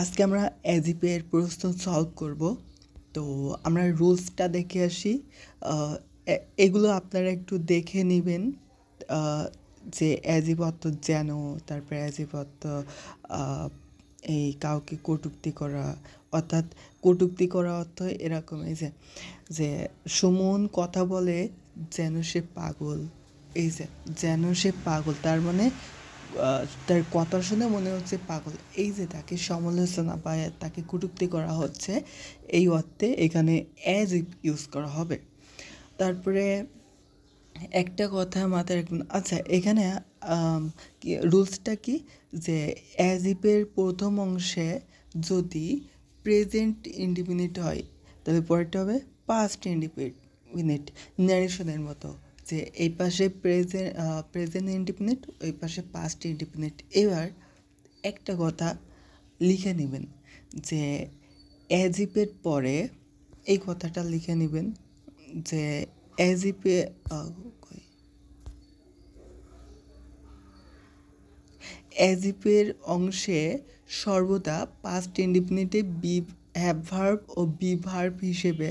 আজকে আমরা অ্যাজিপের প্রশ্ন সলভ করব। তো আমরা রুলসটা দেখে আসি। এগুলো আপনারা একটু দেখে নেবেন। যে অ্যাজিপ অর্থ যেন, তারপরে অ্যাজিপ অর্থ এই কাউকে কটূক্তি করা, অর্থাৎ কটূক্তি করা অর্থ এরকম, এই যে যে সুমন কথা বলে যেন সে পাগল। এই যে যেন সে পাগল, তার মানে তার কথা শুনে মনে হচ্ছে পাগল। এই যে তাকে সমালোচনা বা তাকে কটূক্তি করা হচ্ছে, এই অর্থে এখানে অ্যাজ ইফ ইউজ করা হবে। তারপরে একটা কথা মাথায় রাখবেন, আচ্ছা এখানে রুলসটা কি, যে অ্যাজ ইফের প্রথম অংশে যদি প্রেজেন্ট ইন্ডিফিনিট হয় তাহলে পরেরটা হবে পাস্ট ইন্ডিফিনিট, ন্যারেশনের মতো, যে এই পাশে প্রেজেন্ট ইন্ডিফিনিট, ওই পাশে পাস্ট ইন্ডিফিনিট। এবার একটা কথা লিখে নেবেন, যে অ্যাজ ইফের পরে এই কথাটা লিখে নেবেন, যে অ্যাজ ইফে অ্যাজিপের অংশে সর্বদা পাস্ট ইনডিফিনিটে হ্যাভ ভার্ব ও বি ভার্ব হিসেবে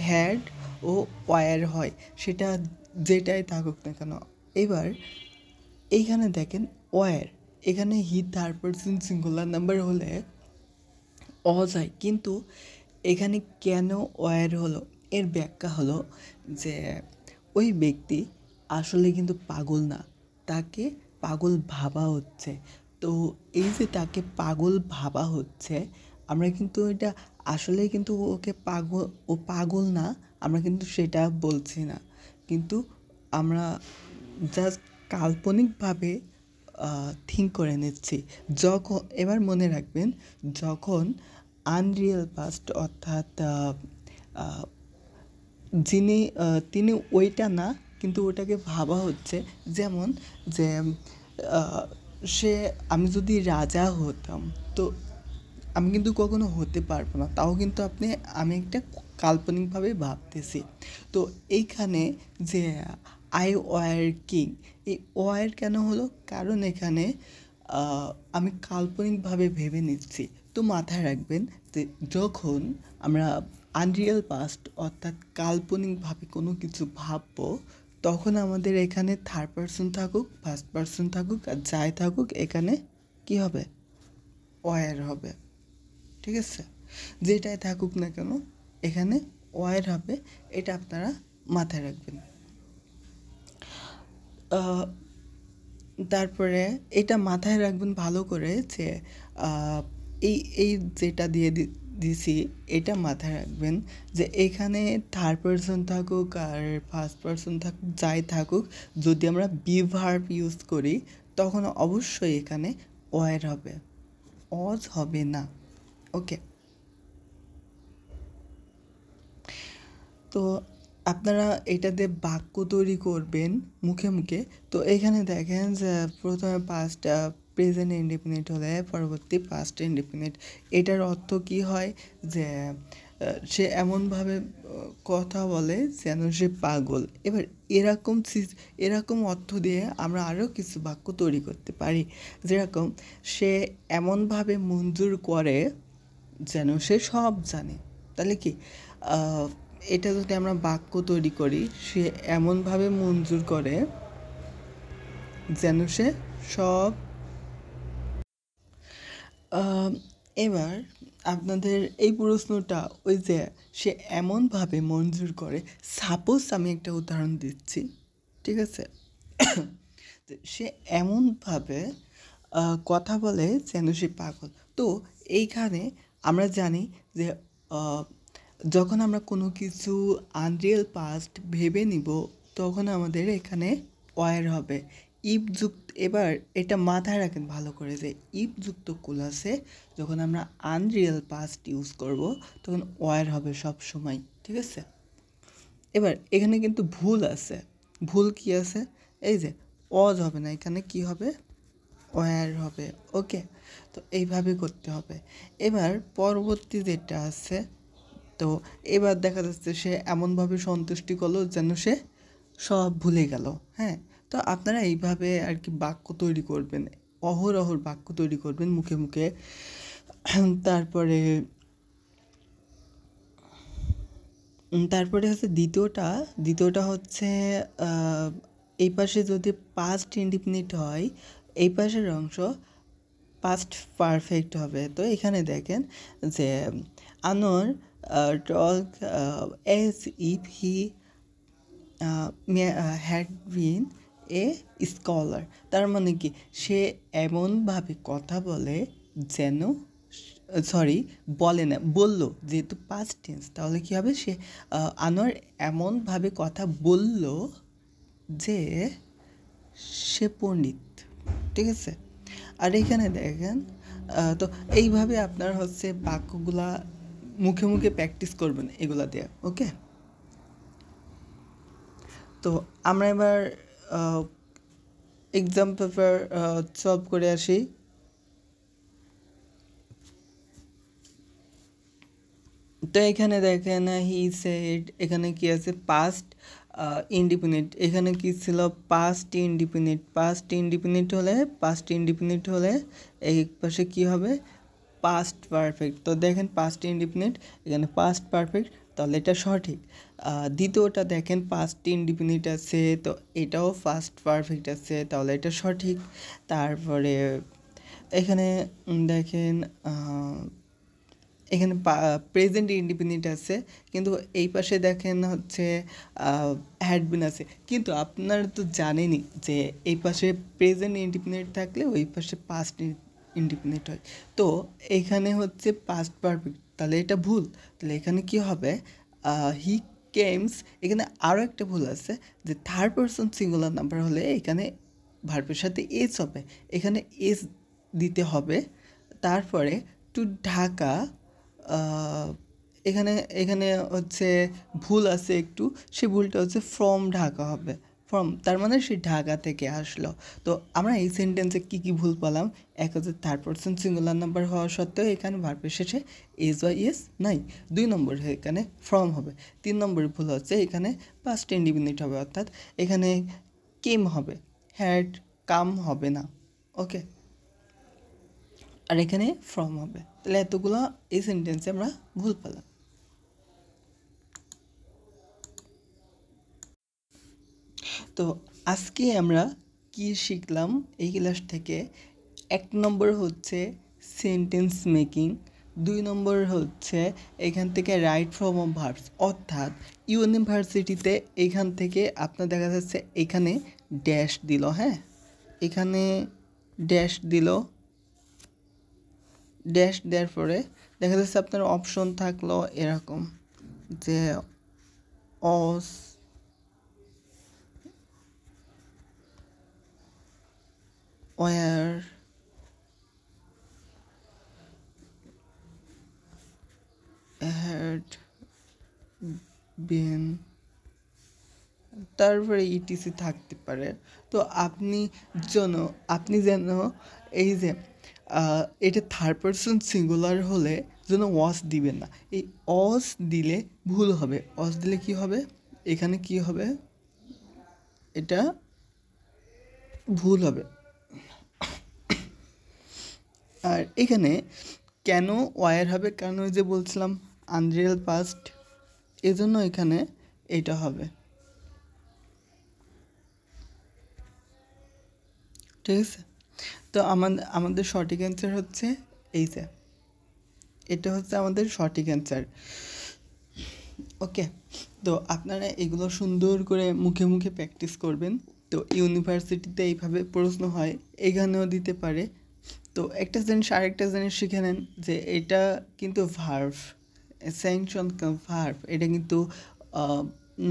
হ্যাড ও ওয়ার হয়, সেটা যেটাই থাকুক না কেন। এবার এইখানে দেখেন ওয়ার, এখানে he third person singular number হলে অজ হয়, কিন্তু এখানে কেন ওয়ার হলো, এর ব্যাখ্যা হলো যে ওই ব্যক্তি আসলে কিন্তু পাগল না, তাকে পাগল ভাবা হচ্ছে। তো এই যে তাকে পাগল ভাবা হচ্ছে, আমরা কিন্তু এটা আসলে কিন্তু ওকে ও পাগল না, আমরা কিন্তু সেটা বলছি না, কিন্তু আমরা জাস্ট কাল্পনিকভাবে থিঙ্ক করে নিচ্ছি। যখন, এবার মনে রাখবেন, যখন আনরিয়েল পাস্ট অর্থাৎ যিনি তিনি ওইটা না, কিন্তু ওটাকে ভাবা হচ্ছে, যেমন যে সে, আমি যদি রাজা হতাম, তো আমি কিন্তু কখনো হতে পারবো না, তাও কিন্তু আমি একটা কাল্পনিকভাবে ভাবতেছি। তো এইখানে যে আই ওয়ার কিং, এই ওয়ার কেন হলো, কারণ এখানে আমি কাল্পনিকভাবে ভেবে নিচ্ছি। তো মাথায় রাখবেন যে যখন আমরা আনরিয়েল পাস্ট অর্থাৎ কাল্পনিকভাবে কোনো কিছু ভাববো, তখন আমাদের এখানে থার্ড পারসন থাকুক, ফার্স্ট পারসন থাকুক, আর যাই থাকুক, এখানে কি হবে, ওয়ার হবে। ঠিক আছে, যেটাই থাকুক না কেন এখানে ওয়ার হবে, এটা আপনারা মাথায় রাখবেন। তারপরে এটা মাথায় রাখবেন ভালো করে, যে এই এই যেটা দিছি, এটা মাথায় রাখবেন যে এখানে থার্ড পারসন থাকুক আর ফার্স্ট পারসন থাকুক, যাই থাকুক, যদি আমরা বি ভার্ব ইউজ করি তখন অবশ্যই এখানে ওয়ার হবে, অজ হবে না। ওকে, তো আপনারা এটা দিয়ে বাক্য তৈরি করবেন মুখে মুখে। তো এখানে দেখেন যে প্রথমে পাস্ট প্রেজেন্ট ইনডিফিনিট হলে পরবর্তী পাস্ট ইনডিফিনিট, এটার অর্থ কি হয়, যে সে এমনভাবে কথা বলে যেন সে পাগল। এবার এরকম অর্থ দিয়ে আমরা আরও কিছু বাক্য তৈরি করতে পারি, যেরকম সে এমনভাবে মঞ্জুর করে যেন সে সব জানে। তাহলে কি এটা যদি আমরা বাক্য তৈরি করি, সে এমনভাবে মঞ্জুর করে যেন সে সব। এবার আপনাদের এই প্রশ্নটা, ওই যে সে এমনভাবে মঞ্জুর করে, সাপোজ আমি একটা উদাহরণ দিচ্ছি, ঠিক আছে, সে এমনভাবে কথা বলে যেন সে পাগল। তো এইখানে আমরা জানি যে যখন আমরা কোনো কিছু আনরিয়েল পাস্ট ভেবে নিব, তখন আমাদের এখানে ওয়ার হবে ইফযুক্ত। এবার এটা মাথায় রাখেন ভালো করে, যে ইফযুক্ত ক্লজে যখন আমরা আনরিয়েল পাস্ট ইউজ করব তখন ওয়ার হবে সব সময়। ঠিক আছে, এবার এখানে কিন্তু ভুল আছে। ভুল কি আছে, এই যে অজ হবে না, এখানে কি হবে, ওয়ার হবে। ওকে, তো এইভাবে করতে হবে। এবার পরবর্তী যেটা আছে, তো এবার দেখা যাচ্ছে সে এমনভাবে সন্তুষ্টি করলো যেন সে সব ভুলে গেল। হ্যাঁ, তো আপনারা এইভাবে আর কি বাক্য তৈরি করবেন, অহরহ বাক্য তৈরি করবেন মুখে মুখে। তারপরে তারপরে হচ্ছে দ্বিতীয়টা হচ্ছে এই পাশে যদি পাস্ট ইনডিফিনিট হয়, এই পাশের অংশ পাস্ট পারফেক্ট হবে। তো এখানে দেখেন যে Anwar talk as if he had been a scholar. তার মানে কি, সে এমনভাবে কথা বলে যেন, সরি বলে না, বললো, যেহেতু পাস্ট টেন্স তাহলে কী হবে, সে আনোয়ার এমনভাবে কথা বলল যে সে পণ্ডিত। ঠিক আছে। আর এখানে দেখেন তো এইভাবে আপনার হচ্ছে বাক্যগুলা মুখে মুখে প্র্যাকটিস করবেন এগুলা দিয়ে। ওকে, তো আমরা এবার এক্সাম পেপার সলভ করে আসি। তো এখানে দেখেন হি সেড, এখানে কি আছে, পাস্ট ইনডিফিনিট। এখানে কি ছিল, পাস্ট ইনডিফিনিট হলে এই পাশে কি হবে, পাস্ট পারফেক্ট। তো দেখেন পাস্ট ইনডিফিনিট, এখানে পাস্ট পারফেক্ট, তাহলে এটা সঠিক। দ্বিতীয়টা দেখেন পাস্ট ইনডিফিনিট আছে, তো এটাও পাস্ট পারফেক্ট আছে, তাহলে এটা সঠিক। তারপরে এখানে দেখেন এখানে প্রেজেন্ট ইনডিপেন্ডেন্ট আছে, কিন্তু এই পাশে দেখেন হচ্ছে হ্যাডবিন আছে। কিন্তু আপনারা তো জানেনই যে এই পাশে প্রেজেন্ট ইনডিপেন্ডেন্ট থাকলে ওই পাশে পাস্ট ইনডিপেন্ডেন্ট হয়। তো এখানে হচ্ছে পাস্ট পারফেক্ট, তাহলে এটা ভুল। তাহলে এখানে কি হবে, হি কেমস। এখানে আরও একটা ভুল আছে যে থার্ড পারসন সিঙ্গুলার নাম্বার হলে এখানে ভার্বের সাথে এস হবে, এখানে এস দিতে হবে। তারপরে টু ঢাকা, এখানে এখানে হচ্ছে ভুল আছে একটু, সে ভুলটা হচ্ছে ফ্রম ঢাকা হবে, ফ্রম, তার মানে সে ঢাকা থেকে আসলো। তো আমরা এই সেন্টেন্সে কী কী ভুল পেলাম, এক হচ্ছে থার্ড পারসন সিঙ্গুলার নাম্বার হওয়া সত্ত্বেও এখানে ভার্বের শেষে এস বা ইয়েস নাই। 2 নম্বর এখানে ফ্রম হবে। 3 নম্বরের ভুল হচ্ছে এখানে পাস্ট ইনডিফিনিট হবে, অর্থাৎ এখানে কেম হবে, হ্যাড কাম হবে না। ওকে, আর এখানে ফ্রম হবে। তাহলে এতগুলো এই সেন্টেন্সে আমরা ভুল পেলাম। তো আজকে আমরা কি শিখলাম এই ক্লাস থেকে, 1 নম্বর হচ্ছে সেন্টেন্স মেকিং, 2 নম্বর হচ্ছে এখান থেকে রাইট ফর্ম অফ ভার্বস, অর্থাৎ ইউনিভার্সিটিতে এখান থেকে আপনার দেখা যাচ্ছে এখানে ড্যাশ দিল, হ্যাঁ এখানে ড্যাশ দিল, ড্যাশ দেওয়ার পরে দেখা যাচ্ছে আপনার অপশন থাকলো এরকম যে অস, ওয়ার, হ্যাড বিন, তারপরে ইটিসি থাকতে পারে। তো আপনি যেন এই যে এটা থার্ড পারসন সিঙ্গুলার হলে যেন ওয়াস দিবেন না, এই অস দিলে ভুল হবে। অস দিলে কি হবে, এখানে কি হবে, এটা ভুল হবে। আর এখানে কেন ওয়ার হবে, কারণ ওই যে বলছিলাম আনরিয়েল পাস্ট, এজন্য এখানে এটা হবে। ঠিক আছে, তো আমাদের সঠিক অ্যান্সার হচ্ছে এই যে, এটা হচ্ছে আমাদের সঠিক অ্যান্সার। ওকে, তো আপনারা এগুলো সুন্দর করে মুখে মুখে প্র্যাকটিস করবেন। তো ইউনিভার্সিটিতে এইভাবে প্রশ্ন হয়, এখানেও দিতে পারে। তো একটা জিনিস আরেকটা জিনিস শিখে নেন যে এটা কিন্তু ভার্ব, এসেনশিয়াল ভার্ব, এটা কিন্তু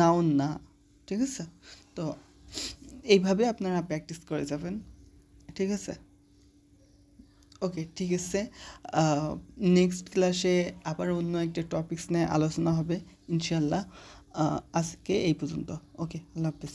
নাউন না। ঠিক আছে, তো এইভাবে আপনারা প্র্যাকটিস করে যাবেন। ঠিক আছে, ওকে, ঠিক আছে। নেক্সট ক্লাসে আবার অন্য একটা টপিকস নিয়ে আলোচনা হবে ইনশাল্লাহ। আজকে এই পর্যন্ত। ওকে, আল্লাহ হাফিজ।